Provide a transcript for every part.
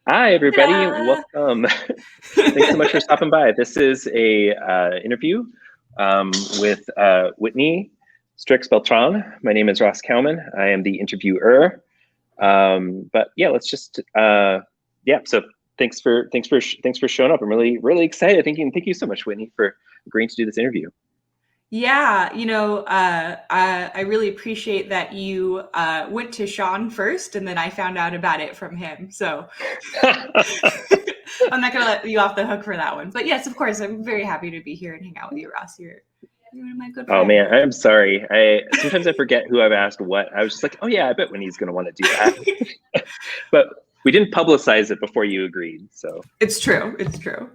Hi, everybody. Ta-da! Welcome. Thanks so much for stopping by. This is a interview with Whitney, Strix, Beltrán. My name is Ross Cowman. I am the interviewer. But yeah, let's just yeah. So thanks for showing up. I'm really excited. Thank you so much, Whitney, for agreeing to do this interview. Yeah, I really appreciate that you went to Sean first, and then I found out about it from him. So I'm not gonna let you off the hook for that one. But yes, of course, I'm very happy to be here and hang out with you, Ross. You're one of my good Oh friends. man, I'm sorry. I sometimes I forget who I've asked what. I was just like, oh yeah, I bet Whitney's gonna want to do that. But we didn't publicize it before you agreed. So It's true. It's true.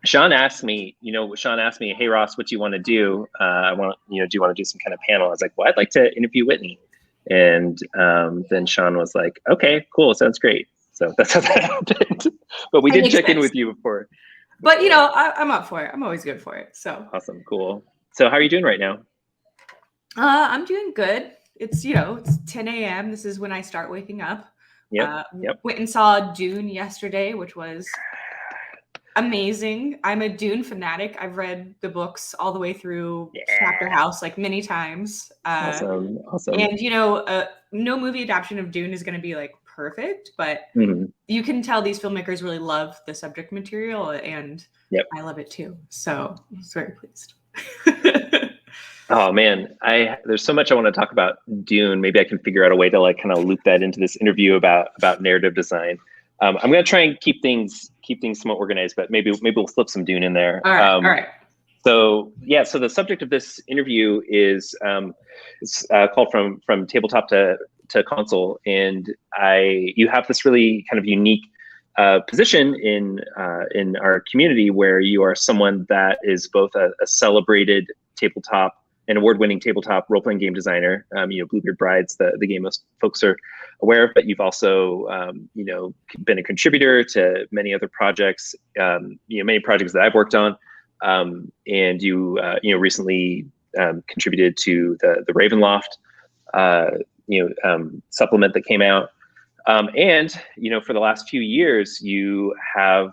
Sean asked me, hey Ross, what do you want to do? Do you want to do some kind of panel? I was like, well, I'd like to interview Whitney. And then Sean was like, okay, cool, sounds great. So that's how that happened. But we did check in with you before. But I'm up for it. I'm always good for it. So awesome, cool. So how are you doing right now? I'm doing good. It's 10 a.m. This is when I start waking up. Yep. Went and saw Dune yesterday, which was amazing. I'm a Dune fanatic. I've read the books all the way through Chapter House like many times. Awesome. And no movie adaptation of Dune is going to be like perfect, but you can tell these filmmakers really love the subject material, and I love it too. So I was very pleased. Oh man, there's so much I want to talk about Dune. Maybe I can figure out a way to like kind of loop that into this interview about narrative design. I'm going to try and keep things somewhat organized, but maybe we'll slip some Dune in there. All right. So yeah, so the subject of this interview is it's called from tabletop to console, and you have this really kind of unique position in our community where you are someone that is both a celebrated tabletop an award-winning tabletop role-playing game designer. Bluebeard Bride's the game most folks are aware of, but you've also, been a contributor to many other projects, many projects that I've worked on. And you recently contributed to the Ravenloft, supplement that came out. And for the last few years, you have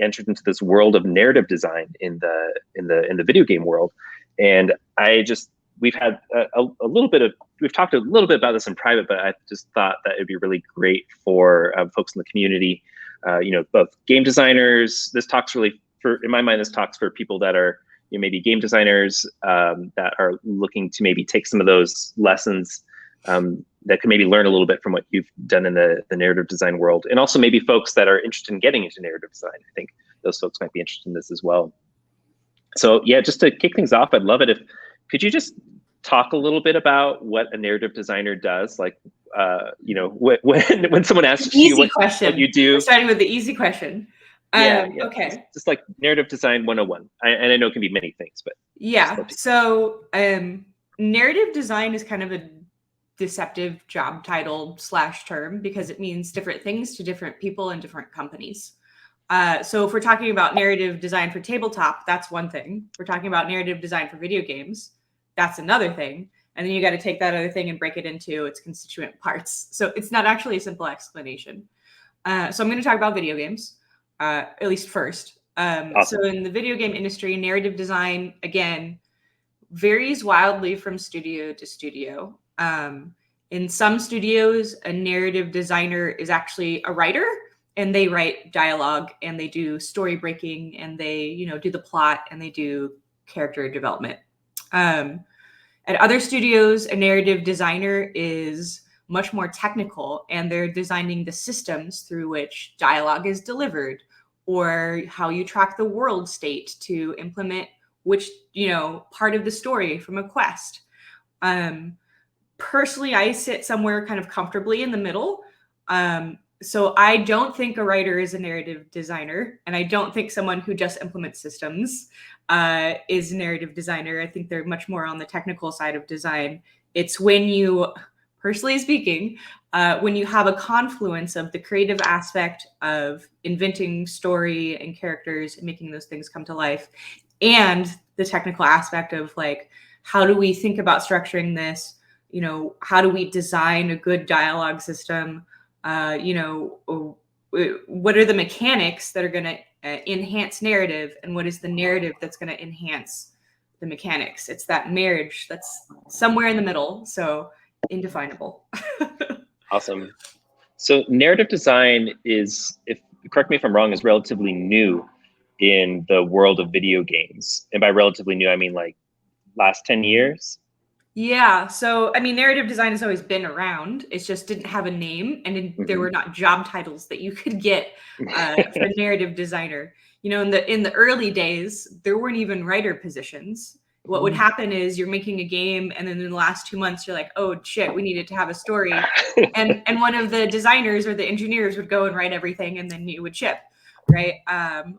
entered into this world of narrative design in the video game world. And we've had we've talked a little bit about this in private, but I just thought that it'd be really great for folks in the community, both game designers. This talks for people that are maybe game designers that are looking to maybe take some of those lessons that can maybe learn a little bit from what you've done in the narrative design world. And also maybe folks that are interested in getting into narrative design. I think those folks might be interested in this as well. So yeah, just to kick things off, I'd love it could you just talk a little bit about what a narrative designer does? Like, when someone asks you what you do. We're starting with the easy question. Okay. Just like narrative design 101. And I know it can be many things, but yeah. So narrative design is kind of a deceptive job title / term because it means different things to different people and different companies. So if we're talking about narrative design for tabletop, that's one thing. If we're talking about narrative design for video games, that's another thing. And then you got to take that other thing and break it into its constituent parts. So it's not actually a simple explanation. So I'm going to talk about video games, at least first. Awesome. So in the video game industry, narrative design, again, varies wildly from studio to studio. In some studios, a narrative designer is actually a writer, and they write dialogue and they do story breaking and they, do the plot and they do character development. At other studios, a narrative designer is much more technical and they're designing the systems through which dialogue is delivered or how you track the world state to implement which, part of the story from a quest. Personally, I sit somewhere kind of comfortably in the middle. So I don't think a writer is a narrative designer, and I don't think someone who just implements systems is a narrative designer. I think they're much more on the technical side of design. It's when you, personally speaking, when you have a confluence of the creative aspect of inventing story and characters and making those things come to life, and the technical aspect of like, how do we think about structuring this? How do we design a good dialogue system? what are the mechanics that are going to enhance narrative, and what is the narrative that's going to enhance the mechanics? It's that marriage that's somewhere in the middle, so indefinable. Awesome. So narrative design is, if correct me if I'm wrong, is relatively new in the world of video games. And by relatively new, I mean like last 10 years. Yeah, so I mean, narrative design has always been around. It just didn't have a name, and there were not job titles that you could get for narrative designer. You know, in the early days, there weren't even writer positions. What would happen is you're making a game, and then in the last 2 months, you're like, oh shit, we needed to have a story, and one of the designers or the engineers would go and write everything, and then you would ship, right?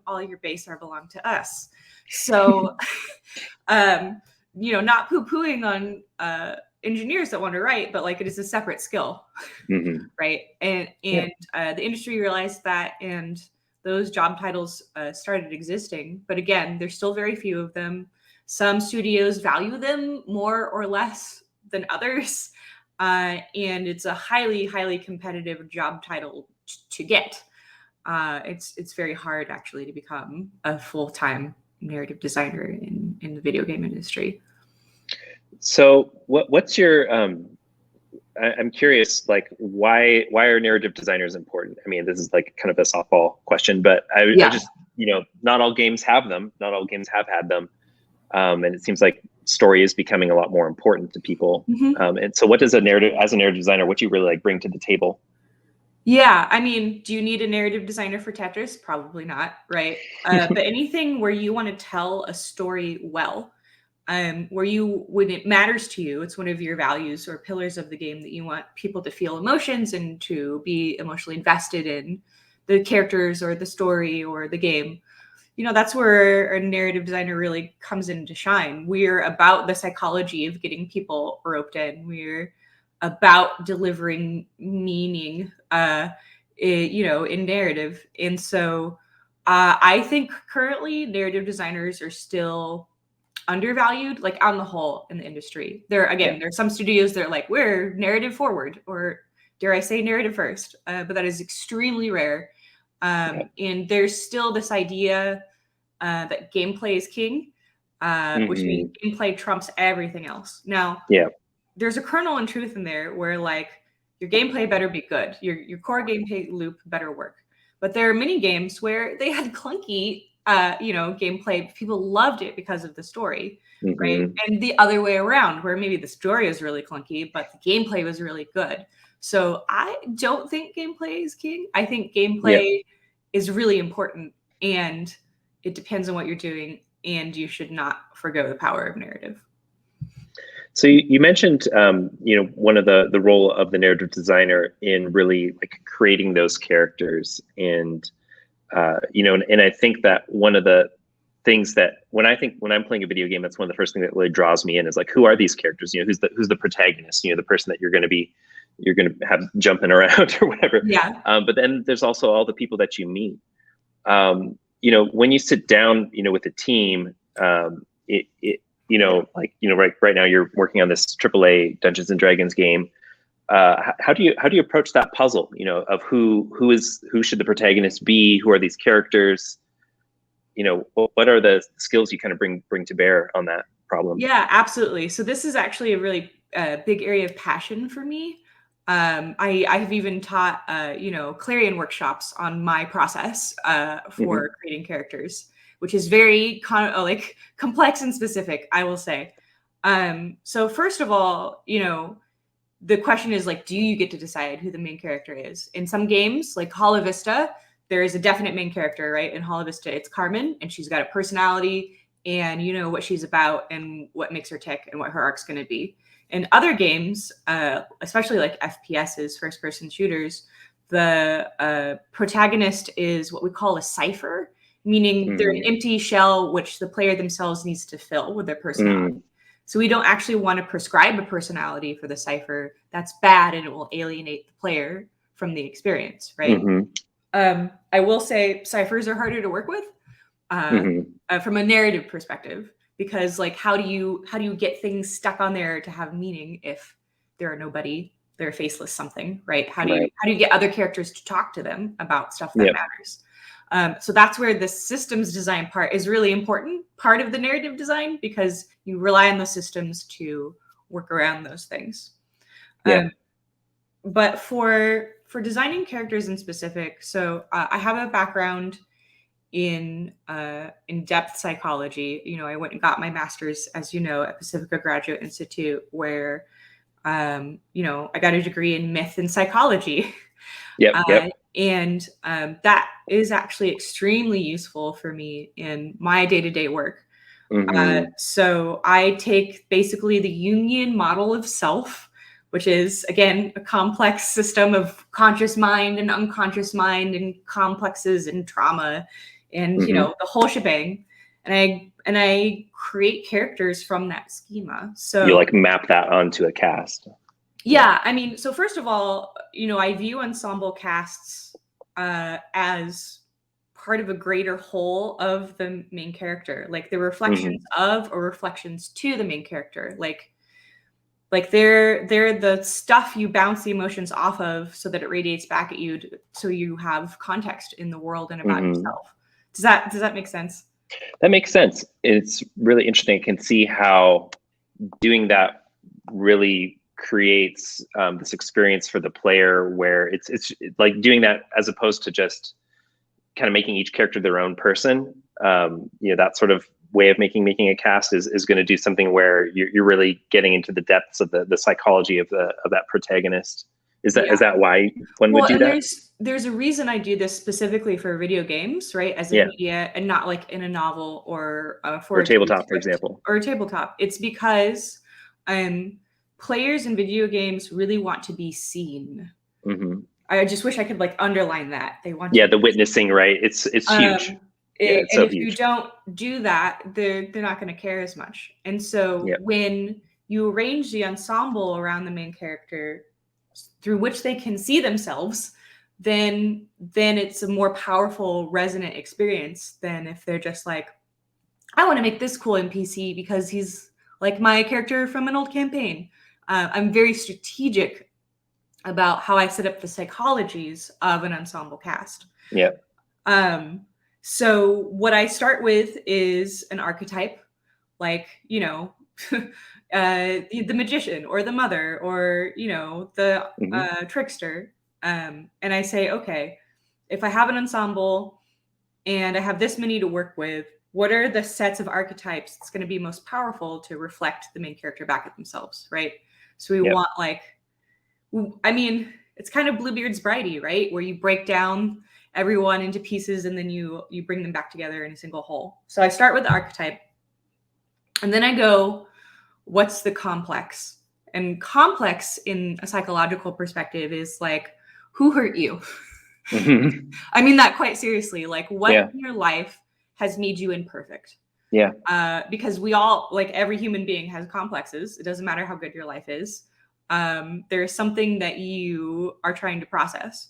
All your base are belong to us. So. You know, not poo-pooing on engineers that want to write, but like it is a separate skill, right? And the industry realized that, and those job titles started existing. But again, there's still very few of them. Some studios value them more or less than others, and it's a highly, highly competitive job title to get. It's very hard actually to become a full-time narrative designer in the video game industry. So what's your I'm curious, like why are narrative designers important? I mean, this is like kind of a softball question, but I just, you know, not all games have them, not all games have had them, and it seems like story is becoming a lot more important to people. And so what does as a narrative designer, what do you really like bring to the table? Yeah, I mean, do you need a narrative designer for Tetris? Probably not, right? But anything where you want to tell a story well, when it matters to you, it's one of your values or pillars of the game that you want people to feel emotions and to be emotionally invested in the characters or the story or the game. You know, that's where a narrative designer really comes in to shine. We're about the psychology of getting people roped in. We're about delivering meaning, you know, in narrative. And so I think currently narrative designers are still undervalued, like on the whole in the industry. There's some studios that are like, we're narrative forward, or dare I say narrative first, but that is extremely rare. And there's still this idea that gameplay is king, which means gameplay trumps everything else. Now, there's a kernel in truth in there where like your gameplay better be good. Your core gameplay loop better work. But there are many games where they had clunky you know, gameplay. People loved it because of the story, right? And the other way around, where maybe the story is really clunky, but the gameplay was really good. So I don't think gameplay is king. I think gameplay is really important, and it depends on what you're doing, and you should not forgo the power of narrative. So you mentioned, you know, one of the role of the narrative designer in really like creating those characters, and you know, and I think that one of the things that when I'm playing a video game, that's one of the first things that really draws me in is like, who are these characters? You know, who's the protagonist? You know, the person that you're going to have jumping around or whatever. But then there's also all the people that you meet. You know, when you sit down, you know, with a team, you know, like, you know, right now you're working on this AAA Dungeons and Dragons game. How do you approach that puzzle? You know, of who should the protagonist be? Who are these characters? You know, what are the skills you kind of bring to bear on that problem? Yeah, absolutely. So this is actually a really big area of passion for me. I have even taught you know, Clarion workshops on my process for creating characters, which is very like complex and specific, I will say. So first of all, you know, the question is like, do you get to decide who the main character is? In some games, like Holovista, there is a definite main character, right? In Holovista, it's Carmen, and she's got a personality, and you know what she's about and what makes her tick and what her arc's going to be. In other games, especially like FPSs, first-person shooters, the protagonist is what we call a cipher, meaning they're an empty shell which the player themselves needs to fill with their personality. So we don't actually want to prescribe a personality for the cipher. That's bad, and it will alienate the player from the experience, right? I will say ciphers are harder to work with from a narrative perspective, because like how do you get things stuck on there to have meaning if there are nobody they're a faceless something, right? How do you get other characters to talk to them about stuff that matters? So that's where the systems design part is really important part of the narrative design, because you rely on the systems to work around those things. But for designing characters in specific, so I have a background in depth psychology. You know, I went and got my master's, as you know, at Pacifica Graduate Institute, where you know, I got a degree in myth and psychology. And that is actually extremely useful for me in my day-to-day work. So I take basically the Jungian model of self, which is, again, a complex system of conscious mind and unconscious mind and complexes and trauma and, you know, the whole shebang. And I create characters from that schema. So you like map that onto a cast. Yeah, I mean, so first of all, you know, I view ensemble casts as part of a greater whole of the main character, like the reflections of or reflections to the main character. Like they're the stuff you bounce the emotions off of so that it radiates back at you, so you have context in the world and about yourself. Does that make sense? That makes sense. It's really interesting. I can see how doing that really creates this experience for the player, where it's like doing that as opposed to just kind of making each character their own person. You know, that sort of way of making a cast is going to do something where you're really getting into the depths of the psychology of that protagonist. Is that why one would do that? There's a reason I do this specifically for video games, right? As a media, and not like in a novel or for a tabletop, for example, or a tabletop. It's because players in video games really want to be seen. I just wish I could like underline that. They want the witnessing, right? It's huge. It's so huge. You don't do that, they're not going to care as much. And so when you arrange the ensemble around the main character through which they can see themselves, then it's a more powerful, resonant experience than if they're just like, I want to make this cool NPC because he's like my character from an old campaign. I'm very strategic about how I set up the psychologies of an ensemble cast. So what I start with is an archetype, like, you know, the magician or the mother or, you know, the trickster. And I say, okay, if I have an ensemble and I have this many to work with, what are the sets of archetypes that's going to be most powerful to reflect the main character back at themselves, right? So we want like, I mean, it's kind of Bluebeard's Bridey, right? Where you break down everyone into pieces and then you bring them back together in a single whole. So I start with the archetype and then I go, what's the complex? And complex in a psychological perspective is like, who hurt you? I mean that quite seriously. Like what in your life has made you imperfect? Because we all, like every human being has complexes. It doesn't matter how good your life is. There's something that you are trying to process.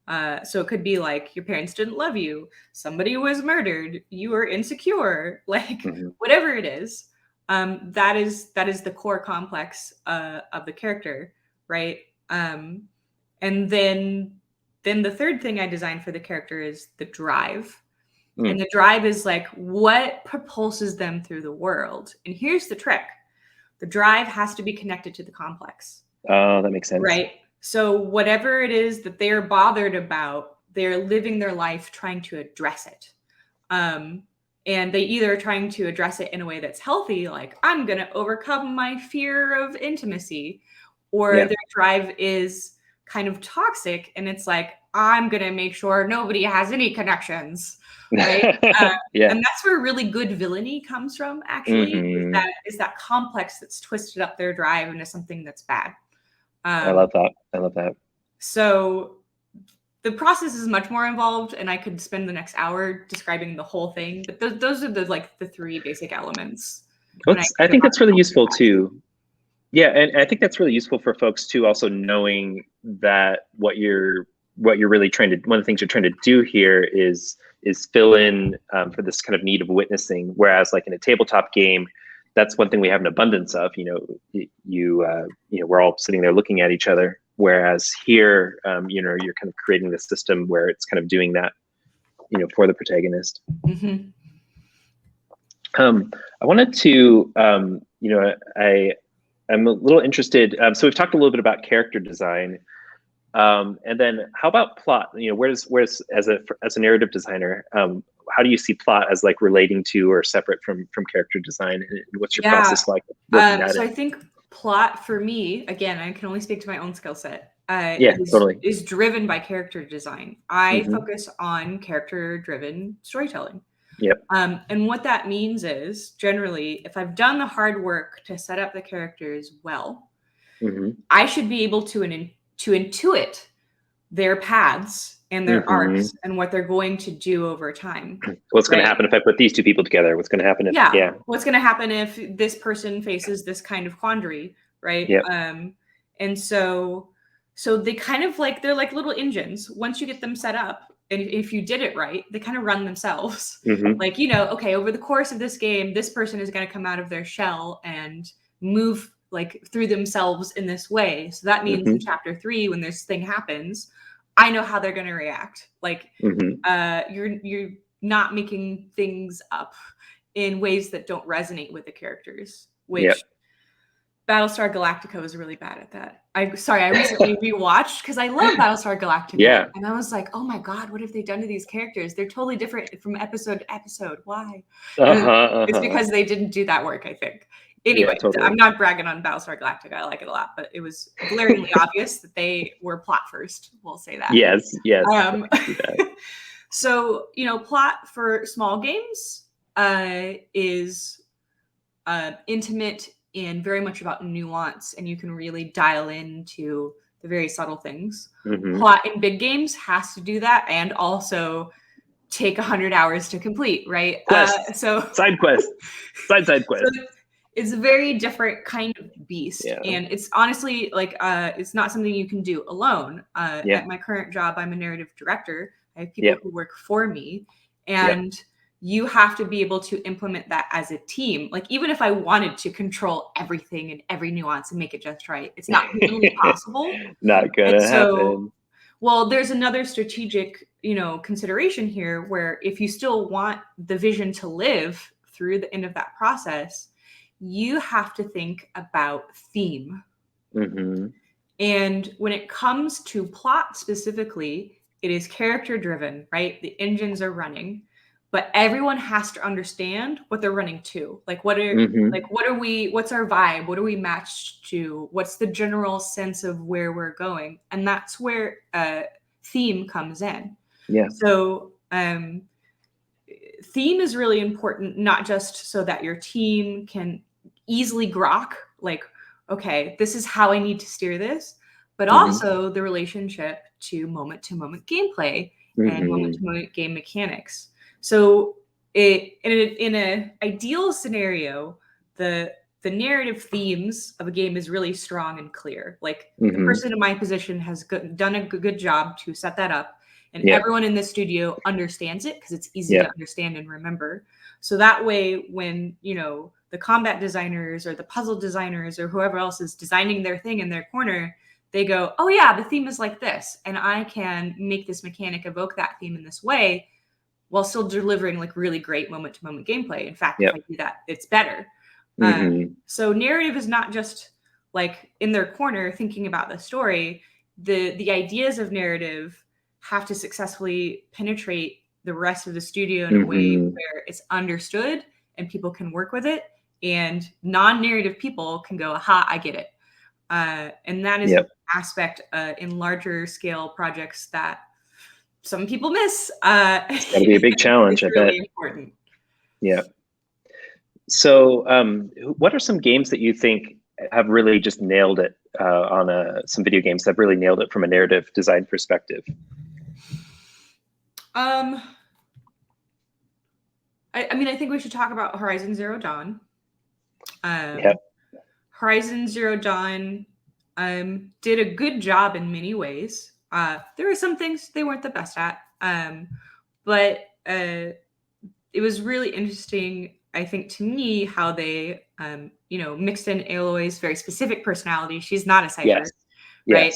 So it could be like your parents didn't love you, somebody was murdered, you were insecure, like whatever it is. That is the core complex of the character, right? And then the third thing I designed for the character is the drive. And the drive is like what propulses them through the world. And here's the trick. The drive has to be connected to the complex. Oh, that makes sense. Right. So whatever it is that they're bothered about, they're living their life trying to address it. And they either are trying to address it in a way that's healthy, like I'm going to overcome my fear of intimacy, or their drive is kind of toxic and it's like, I'm going to make sure nobody has any connections. Right. And that's where really good villainy comes from, actually, is that complex that's twisted up their drive into something that's bad. I love that. So the process is much more involved, and I could spend the next hour describing the whole thing. But those are the three basic elements. I think that's really useful too. Yeah, and I think that's really useful for folks too. Also knowing that what you're really trying to, one of the things you're trying to do here is fill in for this kind of need of witnessing. Whereas like in a tabletop game, that's one thing we have an abundance of. You know, we're all sitting there looking at each other Whereas here, you know, you're kind of creating the system where it's kind of doing that, you know, for the protagonist. Mm-hmm. I wanted to, you know, I'm a little interested. So we've talked a little bit about character design, and then how about plot? You know, where's as a narrative designer, how do you see plot as like relating to or separate from character design? And what's your process like working at so it? I think plot for me, again, I can only speak to my own skill set. Yeah, totally. Is driven by character design. I Mhm. focus on character-driven storytelling. Yep. And what that means is, generally, if I've done the hard work to set up the characters well, Mhm. I should be able to intuit their paths and their Mhm. arcs and what they're going to do over time. What's going right? to happen if I put these two people together? What's going to happen if What's going to happen if this person faces this kind of quandary, right? Yep. And so they kind of like, they're like little engines. Once you get them set up, and if you did it right, they kind of run themselves. Mhm. Like, you know, okay, over the course of this game, this person is going to come out of their shell and move like through themselves in this way. So that means in chapter 3, when this thing happens, I know how they're going to react. Like, you're not making things up in ways that don't resonate with the characters, which Battlestar Galactica was really bad at that. I recently rewatched because I love Battlestar Galactica. Yeah. And I was like, oh my God, what have they done to these characters? They're totally different from episode to episode. Why? It's because they didn't do that work, I think. Anyway, totally. I'm not bragging on Battlestar Galactica. I like it a lot, but it was glaringly obvious that they were plot first. We'll say that. Yes. So, you know, plot for small games is intimate and very much about nuance, and you can really dial into the very subtle things. Plot in big games has to do that, and also take 100 hours to complete, right? So side quest. So it's a very different kind of beast, and it's honestly like it's not something you can do alone. At my current job, I'm a narrative director. I have people who work for me, and you have to be able to implement that as a team. Like, even if I wanted to control everything and every nuance and make it just right, it's not really possible. Not gonna happen. Well, there's another strategic, you know, consideration here, where if you still want the vision to live through the end of that process, you have to think about theme. And when it comes to plot specifically, it is character driven, right? The engines are running, but everyone has to understand what they're running to. Like, what's our vibe? What are we matched to? What's the general sense of where we're going? And that's where theme comes in. So theme is really important, not just so that your team can easily grok, like, okay, this is how I need to steer this, but also the relationship to moment gameplay and moment to moment game mechanics. So in an ideal scenario, the narrative themes of a game is really strong and clear. Like, the person in my position has done a good job to set that up, and everyone in the studio understands it because it's easy to understand and remember. So that way, when, you know, the combat designers or the puzzle designers or whoever else is designing their thing in their corner, they go, oh yeah, the theme is like this, and I can make this mechanic evoke that theme in this way while still delivering like really great moment to moment gameplay. In fact, if I do that, it's better. So narrative is not just like in their corner thinking about the story. The ideas of narrative have to successfully penetrate the rest of the studio in a way where it's understood and people can work with it, and non-narrative people can go, aha, I get it. And that is an aspect in larger scale projects that some people miss. It's got to be a big challenge. It's really important. Yeah. So, what are some games that you think have really just nailed it some video games that have really nailed it from a narrative design perspective? I mean, I think we should talk about Horizon Zero Dawn. Horizon Zero Dawn did a good job in many ways. There were some things they weren't the best at, but it was really interesting, I think, to me, how they, you know, mixed in Aloy's very specific personality. She's not a cipher, right?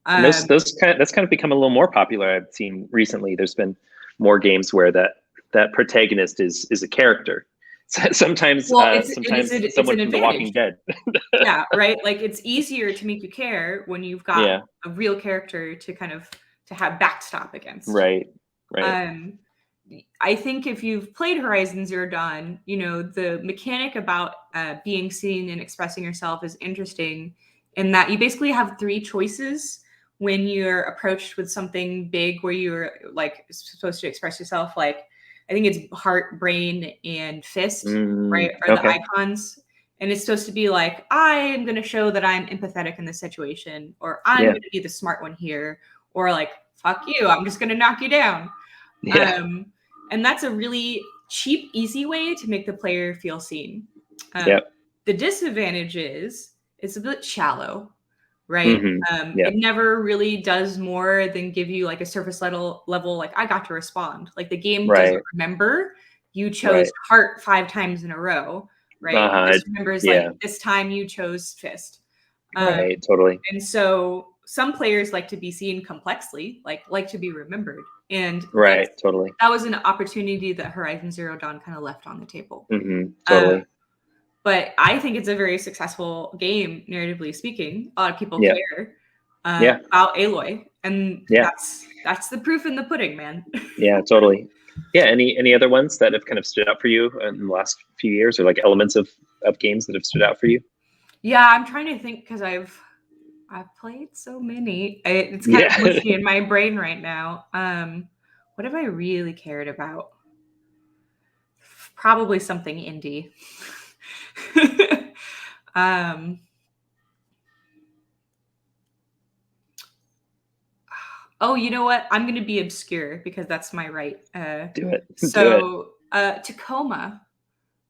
And that's kind of become a little more popular. I've seen recently. There's been more games where that protagonist is a character. Sometimes it's someone an from The Walking advantage. Dead. Yeah, right. Like it's easier to make you care when you've got a real character to kind of to have backstop against. Right. I think if you've played Horizon Zero Dawn, you know, the mechanic about being seen and expressing yourself is interesting in that you basically have 3 choices when you're approached with something big where you're like supposed to express yourself. Like, I think it's heart, brain, and fist, right? Are the icons. And it's supposed to be like, I am going to show that I'm empathetic in this situation, or I'm going to be the smart one here, or like, fuck you, I'm just going to knock you down. Yeah. And that's a really cheap, easy way to make the player feel seen. The disadvantage is it's a bit shallow, right? It never really does more than give you like a surface level, like I got to respond. Like the game doesn't remember you chose heart 5 times in a row, right? It just remembers like this time you chose fist. Totally. And so some players like to be seen complexly, like to be remembered. And totally. That was an opportunity that Horizon Zero Dawn kind of left on the table. Totally. But I think it's a very successful game, narratively speaking. A lot of people care about Aloy, and that's the proof in the pudding, man. Yeah, totally. Yeah, any other ones that have kind of stood out for you in the last few years, or like elements of games that have stood out for you? Yeah, I'm trying to think because I've played so many. It's kind of mushy in my brain right now. What have I really cared about? Probably something indie. Oh, you know what? I'm going to be obscure because that's my right. Do it. So, Tacoma.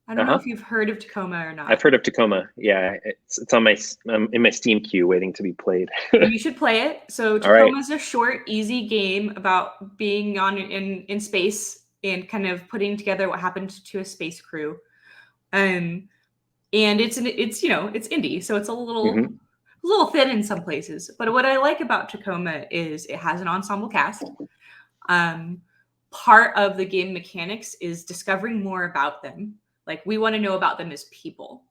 I don't know if you've heard of Tacoma or not. I've heard of Tacoma. Yeah, it's on my in my Steam queue, waiting to be played. You should play it. So Tacoma is a short, easy game about being in space and kind of putting together what happened to a space crew. And it's indie, so it's a little thin in some places. But what I like about Tacoma is it has an ensemble cast. Part of the game mechanics is discovering more about them. Like, we want to know about them as people.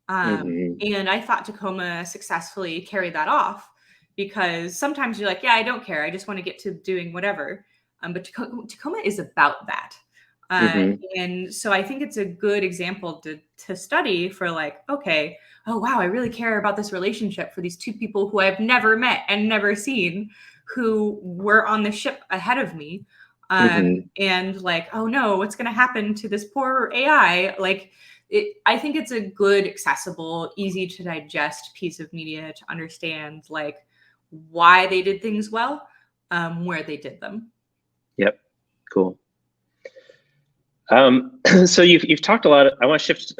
And I thought Tacoma successfully carried that off, because sometimes you're like, yeah, I don't care, I just want to get to doing whatever. But Tacoma is about that. And so I think it's a good example to study for, like, okay, oh wow, I really care about this relationship for these 2 people who I've never met and never seen, who were on the ship ahead of me. And like, oh no, what's going to happen to this poor AI? Like, I think it's a good, accessible, easy to digest piece of media to understand, like, why they did things well, where they did them. Yep. Cool. So you've talked a lot. I want to shift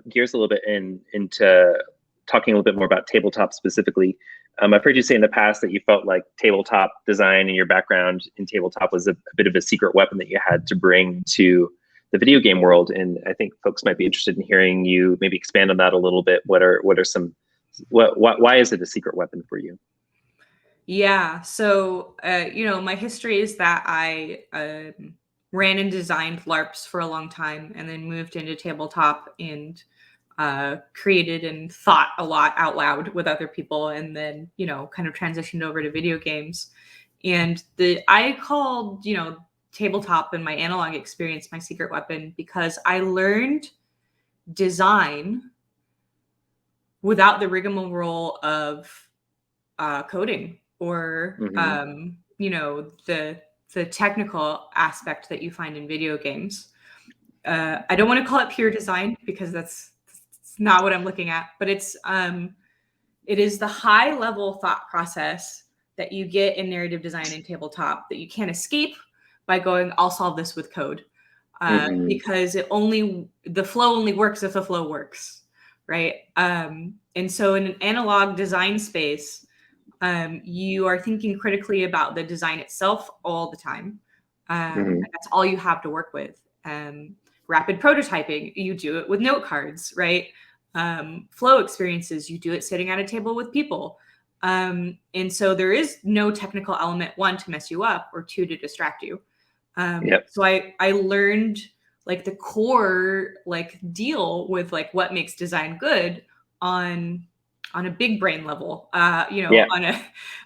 gears a little bit into talking a little bit more about tabletop specifically. I've heard you say in the past that you felt like tabletop design and your background in tabletop was a bit of a secret weapon that you had to bring to the video game world. And I think folks might be interested in hearing you maybe expand on that a little bit. Why is it a secret weapon for you? Yeah. So, my history is that I ran and designed LARPs for a long time, and then moved into tabletop and created and thought a lot out loud with other people, and then, kind of transitioned over to video games. And I called, tabletop and my analog experience my secret weapon, because I learned design without the rigmarole of coding or the technical aspect that you find in video games. I don't want to call it pure design, because that's not what I'm looking at, but it is the high level thought process that you get in narrative design and tabletop that you can't escape by going, I'll solve this with code. Because the flow only works if the flow works, right? And so in an analog design space, you are thinking critically about the design itself all the time. And that's all you have to work with. Rapid prototyping, you do it with note cards, right? Flow experiences, you do it sitting at a table with people. And so there is no technical element, one, to mess you up, or two, to distract you. So I learned like the core like deal with like what makes design good on a big brain level, on a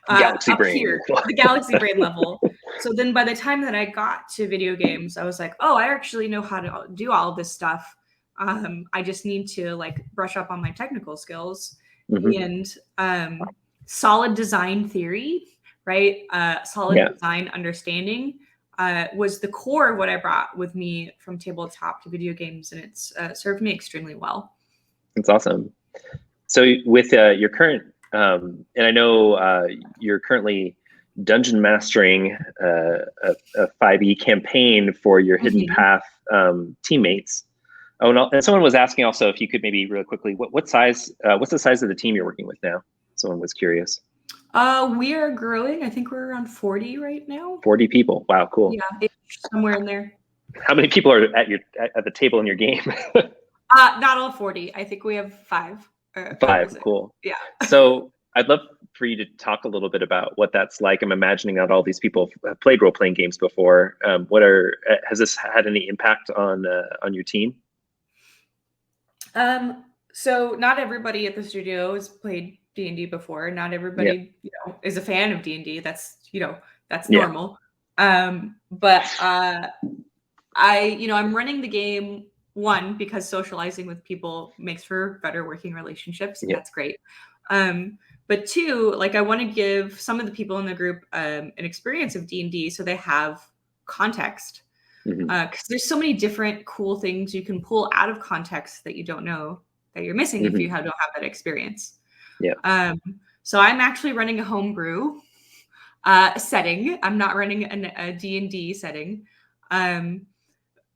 galaxy brain here, the galaxy brain level. So then by the time that I got to video games, I was like, oh, I actually know how to do all of this stuff. I just need to like brush up on my technical skills. And solid design theory, right? Solid design understanding was the core of what I brought with me from tabletop to video games, and it's served me extremely well. That's awesome. So with your current, and I know you're currently dungeon mastering a 5e campaign for your Hidden Path teammates. Oh, and someone was asking also if you could maybe really quickly, what's the size of the team you're working with now? Someone was curious. We are growing. I think we're around 40 right now. 40 people. Wow, cool. Yeah, somewhere in there. How many people are at the table in your game? Not all 40. I think we have 5. 5, cool. Yeah. So I'd love for you to talk a little bit about what that's like. I'm imagining that all these people have played role-playing games before. Has this had any impact on your team? So not everybody at the studio has played D&D before. Not everybody, is a fan of D&D. That's normal. But I'm running the game, one, because socializing with people makes for better working relationships. And that's great. But two, like I want to give some of the people in the group an experience of D&D so they have context. Because there's so many different cool things you can pull out of context that you don't know that you're missing if you don't have that experience. So I'm actually running a homebrew setting. I'm not running a D&D setting.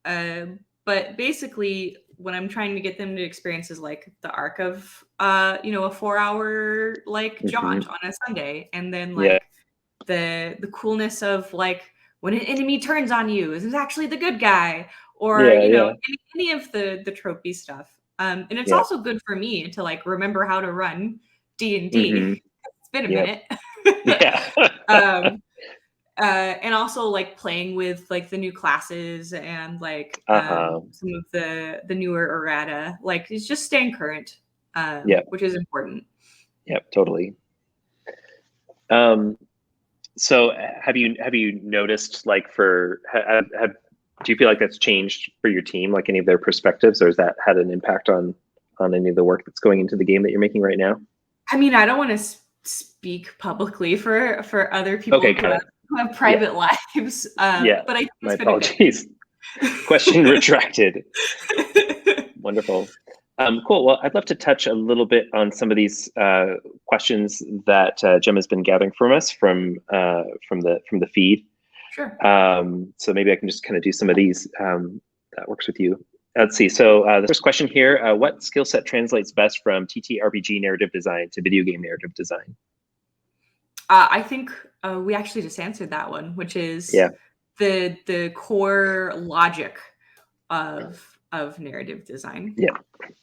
But basically what I'm trying to get them to experience is like the arc of a 4-hour like jaunt on a Sunday, and then like the coolness of like when an enemy turns on you, is it actually the good guy, or any of the tropey stuff. And it's also good for me to like remember how to run D&D. It's been a minute. And also like playing with like the new classes and like some of the newer errata, like it's just staying current, which is important. Yep, totally. So have you noticed like do you feel like that's changed for your team, like any of their perspectives, or has that had an impact on any of the work that's going into the game that you're making right now? I mean, I don't want to speak publicly for other people who have private lives. But I think my apologies. Question retracted. Wonderful. Cool. Well, I'd love to touch a little bit on some of these questions that Gemma's been gathering from us from the feed. Sure. So maybe I can just kind of do some of these. That works with you. Let's see. So the first question here: what skill set translates best from TTRPG narrative design to video game narrative design? I think we actually just answered that one, which is the core logic of narrative design. Yeah,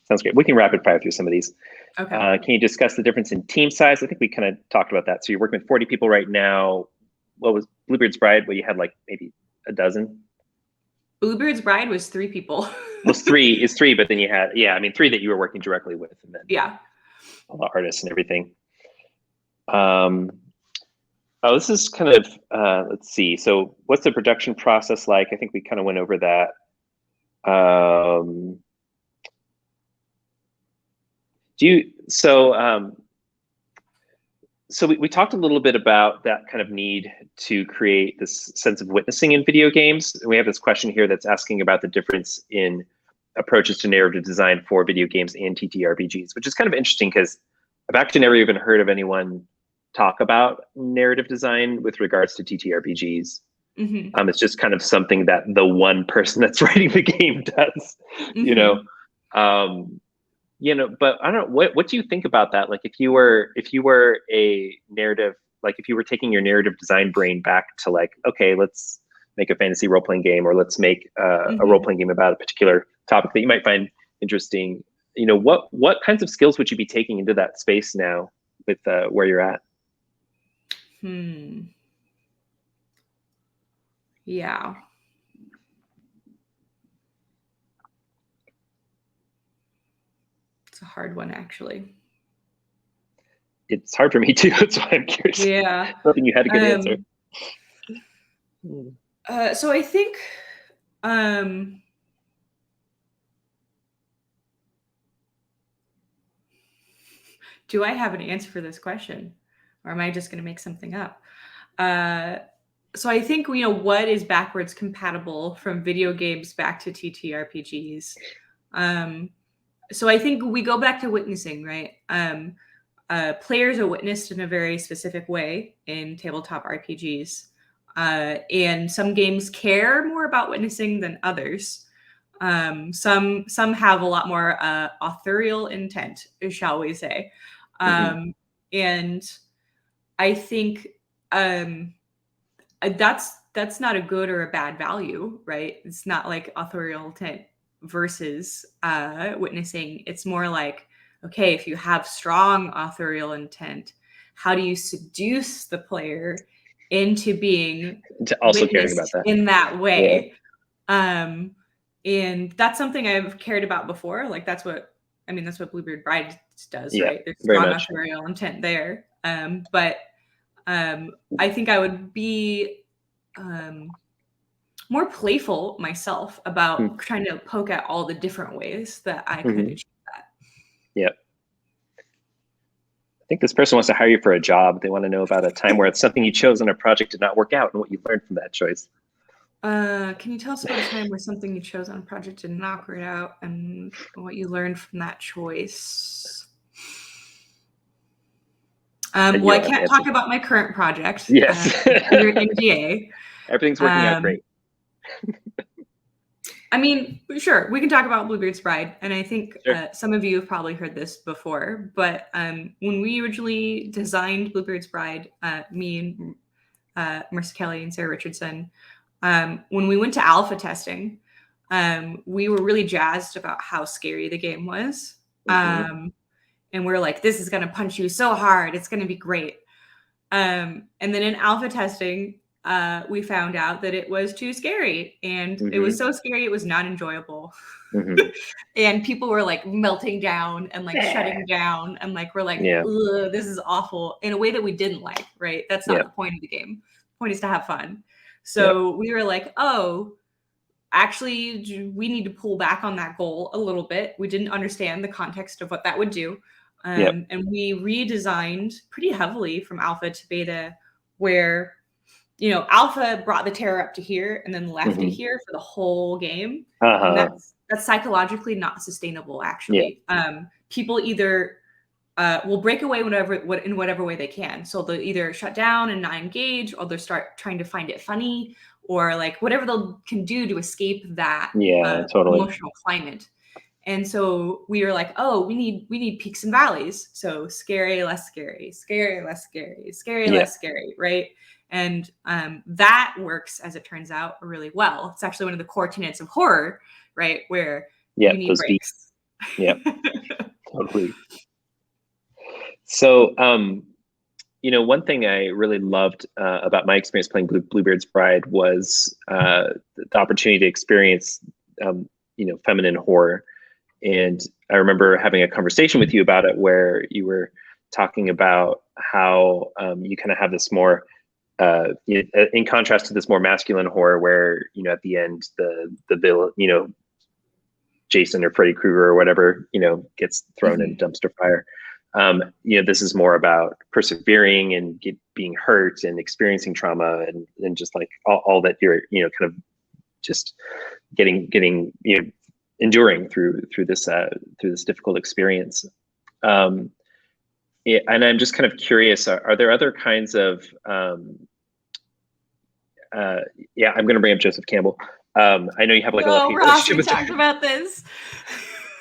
sounds great. We can rapid fire through some of these. Okay. Can you discuss the difference in team size? I think we kind of talked about that. So you're working with 40 people right now. What was Bluebeard's Bride? Well, you had like maybe a dozen. Bluebeard's Bride was 3 people. Well, is three, but then you had 3 that you were working directly with, and then all the artists and everything. This is kind of let's see. So what's the production process like? I think we kind of went over that. So we talked a little bit about that kind of need to create this sense of witnessing in video games. And we have this question here that's asking about the difference in approaches to narrative design for video games and TTRPGs, which is kind of interesting because I've actually never even heard of anyone talk about narrative design with regards to TTRPGs. It's just kind of something that the one person that's writing the game does, but I don't know, what do you think about that? Like if you were a narrative, like if you were taking your narrative design brain back to like, okay, let's make a fantasy role-playing game, or let's make a role-playing game about a particular topic that you might find interesting. What kinds of skills would you be taking into that space now with where you're at? Yeah. It's a hard one, actually. It's hard for me too. That's why I'm curious. Yeah. Hoping you had a good answer. So I think do I have an answer for this question, or am I just going to make something up? So I think, what is backwards compatible from video games back to TTRPGs. So I think we go back to witnessing, right? Players are witnessed in a very specific way in tabletop RPGs. And some games care more about witnessing than others. Some have a lot more authorial intent, shall we say. And I think that's not a good or a bad value, right? It's not like authorial intent versus witnessing. It's more like, okay, if you have strong authorial intent, how do you seduce the player into being also caring about that in that way? Yeah. And that's something I've cared about before. Like that's what Bluebeard Bride does, right? There's strong authorial intent there. But I think I would be more playful myself about trying to poke at all the different ways that I could achieve that. Yep. I think this person wants to hire you for a job. They want to know about a time where it's something you chose on a project did not work out and what you learned from that choice. Can you tell us about a time where something you chose on a project did not work out and what you learned from that choice? Well, I can't talk about my current project. Yes. Under NDA. Everything's working out great. I mean, sure, we can talk about Bluebeard's Bride, and I think some of you have probably heard this before, but when we originally designed Bluebeard's Bride, me and Marissa Kelly and Sarah Richardson, when we went to alpha testing, we were really jazzed about how scary the game was. And we're like, this is going to punch you so hard. It's going to be great. And then in alpha testing, we found out that it was too scary. And it was so scary, it was not enjoyable. And people were like melting down and like shutting down. And like, we're like, ugh, this is awful in a way that we didn't like, right? That's not the point of the game. The point is to have fun. So we were like, oh, actually, we need to pull back on that goal a little bit. We didn't understand the context of what that would do. And we redesigned pretty heavily from alpha to beta, where, alpha brought the terror up to here and then left it here for the whole game. And that's psychologically not sustainable, actually. People either will break away in whatever way they can. So they'll either shut down and not engage, or they'll start trying to find it funny, or like whatever they can do to escape that emotional climate. And so we were like, oh, we need peaks and valleys. So scary, less scary, scary, less scary, scary, less scary, right? And that works, as it turns out, really well. It's actually one of the core tenets of horror, right? Where you need breaks. Totally. So, one thing I really loved about my experience playing Bluebeard's Bride was the opportunity to experience, feminine horror. And I remember having a conversation with you about it, where you were talking about how you kind of have this more, in contrast to this more masculine horror, where at the end the villain, Jason or Freddy Krueger or whatever, gets thrown in a dumpster fire. This is more about persevering and being hurt and experiencing trauma and just like all that you're kind of just getting enduring through this difficult experience. And I'm just kind of curious, are there other kinds of I'm going to bring up Joseph Campbell. I know you have like a love hate relationship. We talked about this.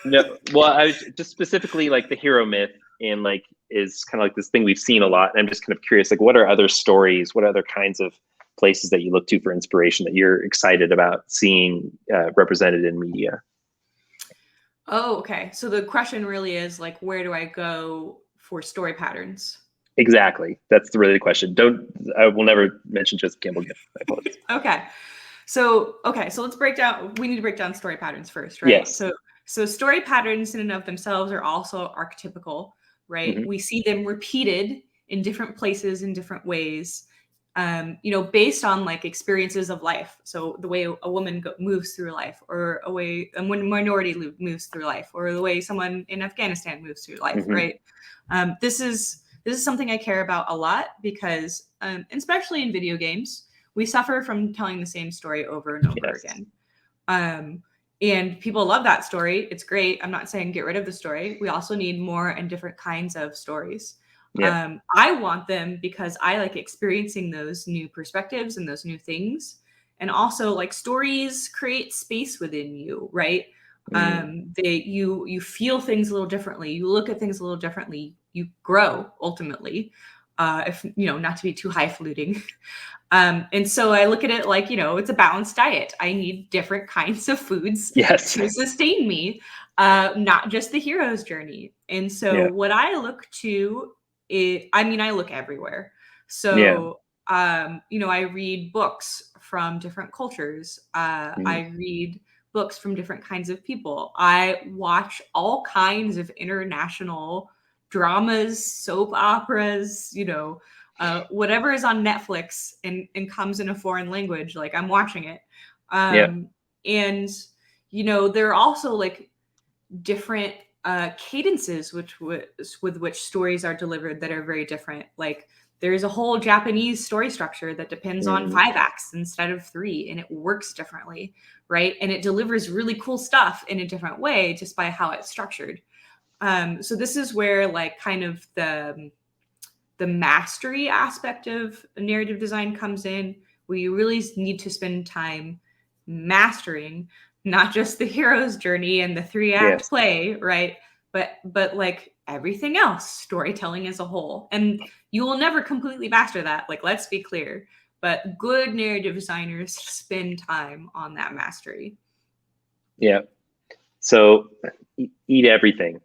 No, well, I was just specifically like the hero myth, and like is kind of like this thing we've seen a lot. And I'm just kind of curious, like, what are other stories? What other kinds of places that you look to for inspiration that you're excited about seeing represented in media? Oh, okay. So the question really is like, where do I go for story patterns? Exactly. That's really the question. I will never mention Joseph Campbell again. I apologize. Okay. So let's we need to break down story patterns first, right? Yes. So story patterns in and of themselves are also archetypical, right? Mm-hmm. We see them repeated in different places in different ways, based on like experiences of life. So the way a woman moves through life, or a way a minority moves through life, or the way someone in Afghanistan moves through life, Mm-hmm. right? This is something I care about a lot because, especially in video games, we suffer from telling the same story over and over again. And people love that story. It's great. I'm not saying get rid of the story. We also need more and different kinds of stories. Yeah. I want them because I like experiencing those new perspectives and those new things. And also, like, stories create space within you, right? You feel things a little differently. You look at things a little differently. You grow ultimately. If not to be too highfalutin. And so I look at it like, it's a balanced diet. I need different kinds of foods to sustain me, not just the hero's journey. And so what I look to I look everywhere. So, I read books from different cultures. I read books from different kinds of people. I watch all kinds of international dramas, soap operas, whatever is on Netflix and comes in a foreign language, like I'm watching it. And there are also like different cadences with which stories are delivered that are very different. Like there's a whole Japanese story structure that depends on 5 acts instead of 3, and it works differently, right? And it delivers really cool stuff in a different way just by how it's structured. So this is where like kind of the mastery aspect of narrative design comes in, where you really need to spend time mastering not just the hero's journey and the 3-act play, right? But like everything else, storytelling as a whole. And you will never completely master that. Like, let's be clear. But good narrative designers spend time on that mastery. Yeah. So eat everything.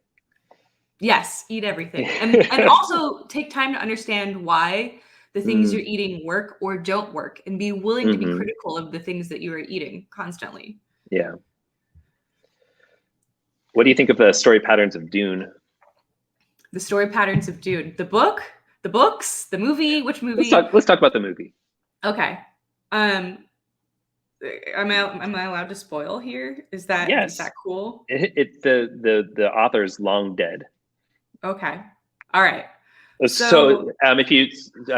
Yes, eat everything. And also take time to understand why the things you're eating work or don't work, and be willing to be critical of the things that you are eating constantly. Yeah. What do you think of the story patterns of Dune? The story patterns of Dune. The book? The books? The movie? Which movie? Let's talk about the movie. Okay. Am I allowed to spoil here? Is that cool? The author's long dead. Okay. All right. So if you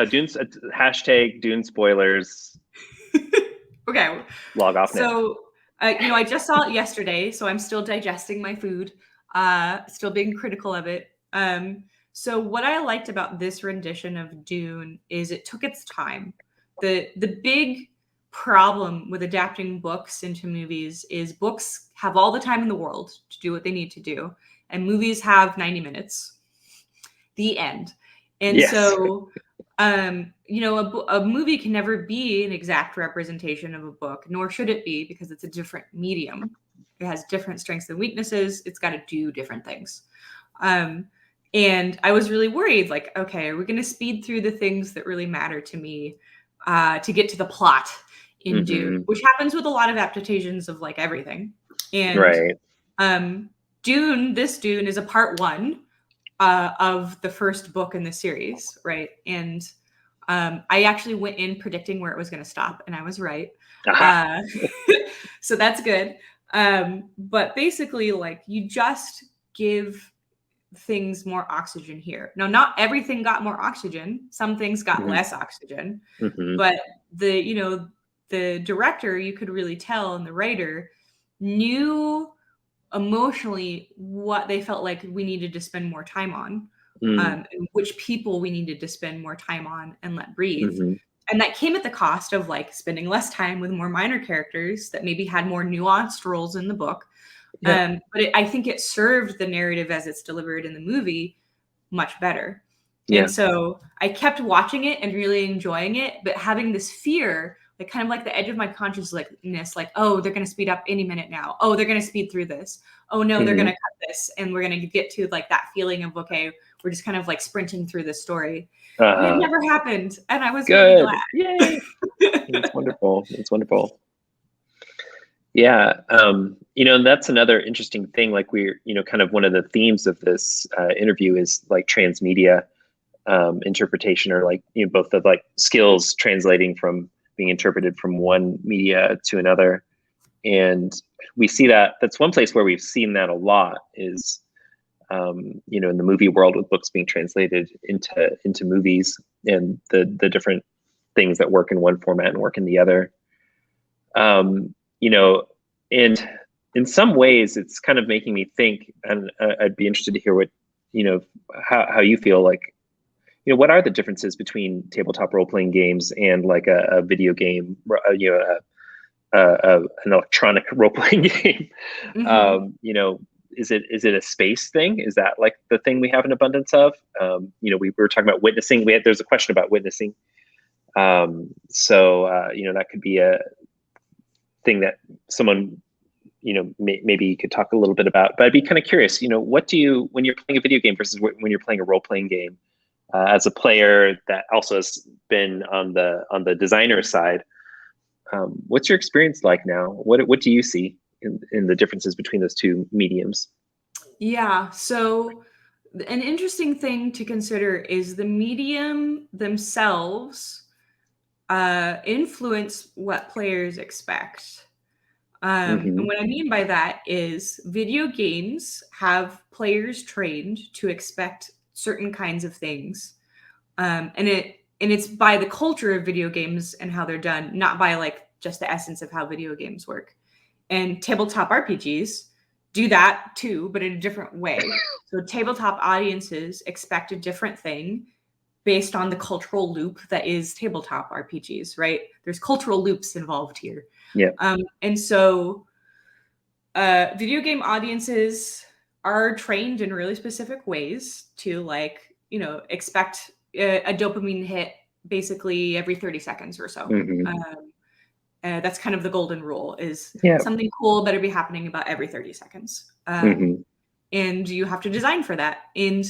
Dune's hashtag Dune spoilers. Okay. Log off now. So I just saw it yesterday, so I'm still digesting my food, still being critical of it. So what I liked about this rendition of Dune is it took its time. The big problem with adapting books into movies is books have all the time in the world to do what they need to do, and movies have 90 minutes. The end. And so, a movie can never be an exact representation of a book, nor should it be, because it's a different medium. It has different strengths and weaknesses. It's got to do different things. And I was really worried, like, okay, are we going to speed through the things that really matter to me to get to the plot in Dune, which happens with a lot of adaptations of like everything. And this Dune is a part 1 of the first book in the series, right? And I actually went in predicting where it was going to stop, and I was right. So that's good. But basically, like, you just give things more oxygen here. Now, not everything got more oxygen. Some things got less oxygen. But the director, you could really tell, and the writer knew emotionally what they felt like we needed to spend more time on, and which people we needed to spend more time on and let breathe. And that came at the cost of like spending less time with more minor characters that maybe had more nuanced roles in the book. But I think it served the narrative as it's delivered in the movie much better. And so I kept watching it and really enjoying it, but having this fear, like kind of like the edge of my consciousness, like, oh, they're going to speed up any minute now. Oh, they're going to speed through this. Oh no, they're going to cut this. And we're going to get to like that feeling of, okay, we're just kind of like sprinting through the story. And it Uh-huh. never happened, and I was really Good. glad. Yay. It's wonderful. It's wonderful. Yeah. And that's another interesting thing. Like kind of one of the themes of this interview is like transmedia interpretation, or like, both the like skills translating from being interpreted from one media to another. And we see that's one place where we've seen that a lot is, in the movie world, with books being translated into movies, and the different things that work in one format and work in the other. And in some ways it's kind of making me think, and I'd be interested to hear what, how you feel like, what are the differences between tabletop role-playing games and like a video game, an electronic role-playing game? Is it a space thing? Is that like the thing we have an abundance of? We were talking about witnessing. There's a question about witnessing. That could be a thing that someone, maybe you could talk a little bit about. But I'd be kind of curious, what do you, when you're playing a video game versus when you're playing a role-playing game, as a player that also has been on the designer side, what's your experience like now? What do you see in the differences between those two mediums? Yeah, so an interesting thing to consider is the medium themselves influence what players expect. And what I mean by that is video games have players trained to expect certain kinds of things. And it's by the culture of video games and how they're done, not by like just the essence of how video games work. And tabletop RPGs do that too, but in a different way. So tabletop audiences expect a different thing based on the cultural loop that is tabletop RPGs, right? There's cultural loops involved here. Yeah. And so video game audiences are trained in really specific ways to expect a dopamine hit basically every 30 seconds or so. That's kind of the golden rule is something cool better be happening about every 30 seconds. And you have to design for that. And,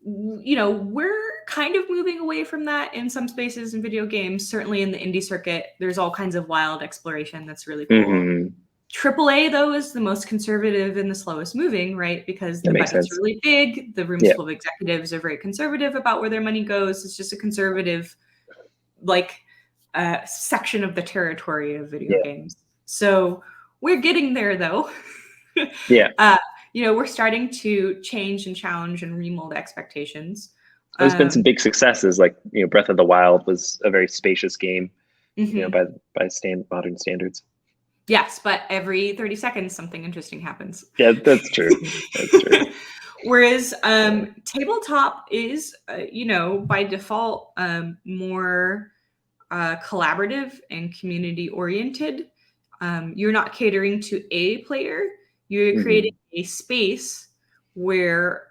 we're kind of moving away from that in some spaces in video games. Certainly in the indie circuit, there's all kinds of wild exploration that's really cool. AAA, though, is the most conservative and the slowest moving, right? Because the budget's really big. The rooms full of executives are very conservative about where their money goes. It's just a conservative, section of the territory of video games. So we're getting there, though. We're starting to change and challenge and remold expectations. There's been some big successes, like Breath of the Wild was a very spacious game, by modern standards. Yes, but every 30 seconds something interesting happens. Yeah, that's true. That's true. Whereas tabletop is, by default, more collaborative and community oriented. You're not catering to a player. You're creating a space where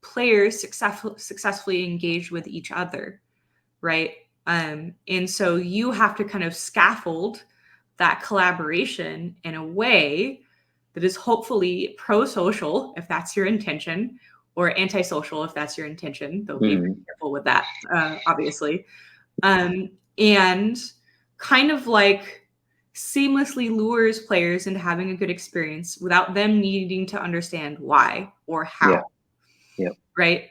players successfully engage with each other, right? And so you have to kind of scaffold that collaboration in a way that is hopefully pro-social, if that's your intention, or anti-social, if that's your intention. Though be careful with that, obviously. And kind of like seamlessly lures players into having a good experience without them needing to understand why or how. Yeah. Right?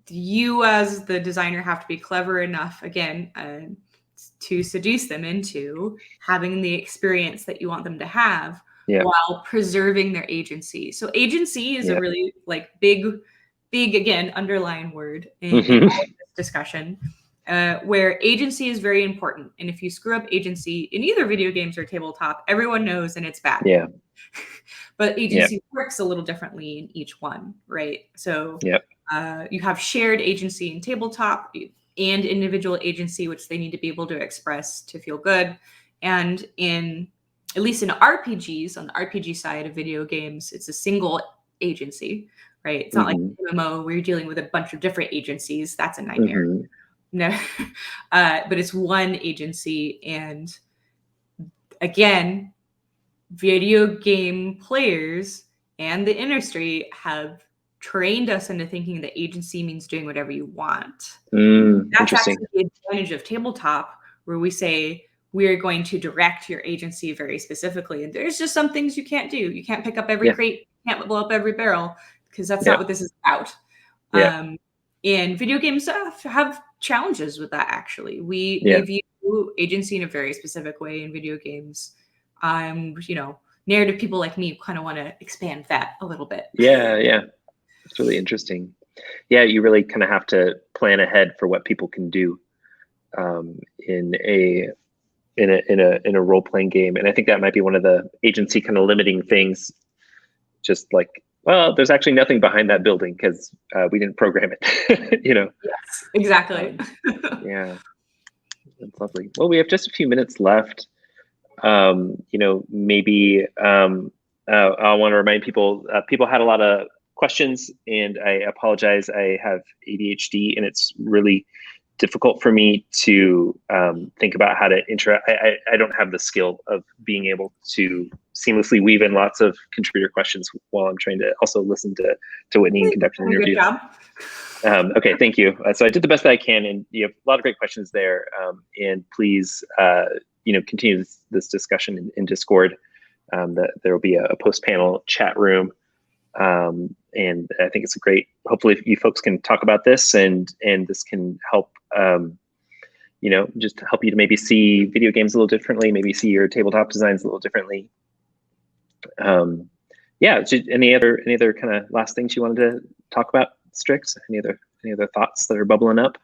You as the designer have to be clever enough, again, to seduce them into having the experience that you want them to have while preserving their agency. So agency is a really big, again, underlying word in all of this discussion. Where agency is very important. And if you screw up agency in either video games or tabletop, everyone knows and it's bad. Yeah. But agency works a little differently in each one, right? So you have shared agency in tabletop and individual agency, which they need to be able to express to feel good. And at least in RPGs, on the RPG side of video games, it's a single agency, right? It's not like MMO where you're dealing with a bunch of different agencies. That's a nightmare. No, but it's one agency. And again, video game players and the industry have trained us into thinking that agency means doing whatever you want. That's Interesting. actually the advantage of tabletop, where we say we're going to direct your agency very specifically. And there's just some things you can't do. You can't pick up every crate, you can't blow up every barrel, because that's not what this is about. And video games have challenges with that, actually. We view agency in a very specific way in video games. Narrative people like me kind of want to expand that a little bit. Yeah. It's really interesting. Yeah, you really kind of have to plan ahead for what people can do in a role-playing game. And I think that might be one of the agency kind of limiting things. Just like, well, there's actually nothing behind that building because we didn't program it. Yes, exactly. Yeah, that's lovely. Well, we have just a few minutes left. Maybe I want to remind people, people had a lot of questions, and I apologize. I have ADHD, and it's really difficult for me to think about how to interact. I don't have the skill of being able to seamlessly weave in lots of contributor questions while I'm trying to also listen to Whitney and conduct an interview. Good job. Okay, thank you. So I did the best that I can, and you have a lot of great questions there. And please, continue this discussion in Discord. That there will be a post-panel chat room. And I think it's a great, hopefully you folks can talk about this, and this can help, just help you to maybe see video games a little differently, maybe see your tabletop designs a little differently. Any other kind of last things you wanted to talk about, Strix? Any other thoughts that are bubbling up?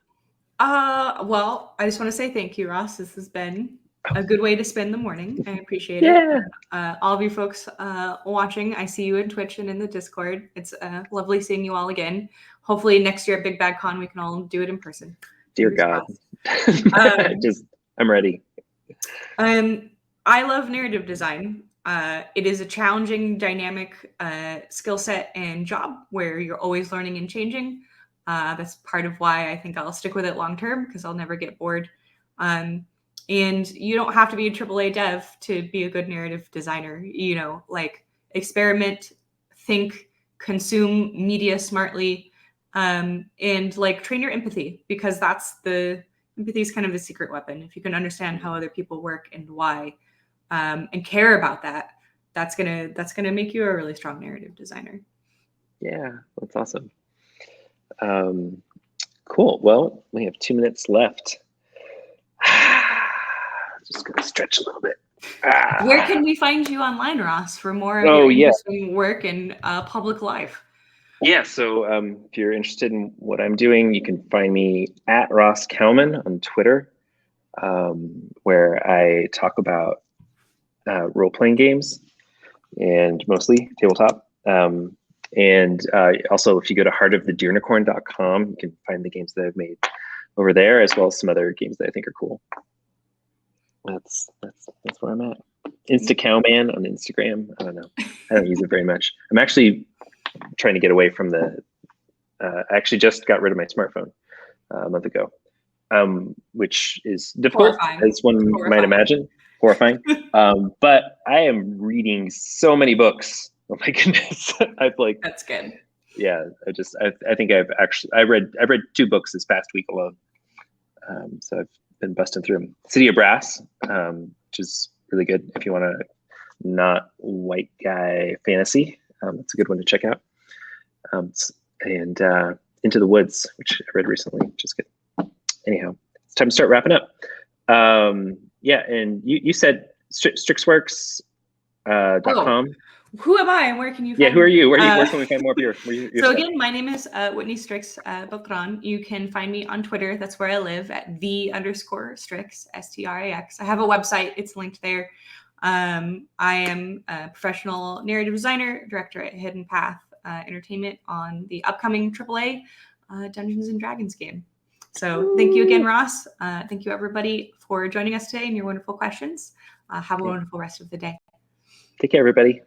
Well, I just want to say thank you, Ross. This has been a good way to spend the morning. I appreciate it. All of you folks watching, I see you in Twitch and in the Discord. It's lovely seeing you all again. Hopefully next year at Big Bad Con, we can all do it in person. Dear God. I'm ready. I love narrative design. It is a challenging, dynamic skill set and job where you're always learning and changing. That's part of why I think I'll stick with it long term, because I'll never get bored. And you don't have to be a AAA dev to be a good narrative designer. Experiment, think, consume media smartly, and train your empathy, because empathy is kind of a secret weapon. If you can understand how other people work and why, and care about that, that's gonna make you a really strong narrative designer. Yeah, that's awesome. Cool. Well, we have 2 minutes left. Just gonna stretch a little bit. Where can we find you online, Ross, for more of your interesting work in public life? Yeah, so if you're interested in what I'm doing, you can find me at Ross Cowman on Twitter, where I talk about role-playing games and mostly tabletop. And also, if you go to heartofthedearnicorn.com, you can find the games that I've made over there, as well as some other games that I think are cool. That's where I'm at. Cowman on Instagram. I don't know. I don't use it very much. I'm actually trying to get away from the. I actually just got rid of my smartphone a month ago, which is difficult, as one might imagine. Horrifying. But I am reading so many books. Oh my goodness! That's good. Yeah, I think I read 2 books this past week alone. So I've been busting through them. City of Brass, which is really good if you want a not white guy fantasy. It's a good one to check out. And Into the Woods, which I read recently, which is good. Anyhow, it's time to start wrapping up. And you said strixworks.com. Who am I and where can you find me? Who are you? Where can we find more of your So again, my name is Whitney Strix Beltrán. You can find me on Twitter. That's where I live, at _Strix, STRAX. I have a website. It's linked there. I am a professional narrative designer, director at Hidden Path Entertainment on the upcoming AAA Dungeons and Dragons game. So thank you again, Ross. Thank you, everybody, for joining us today and your wonderful questions. Have a wonderful rest of the day. Take care, everybody.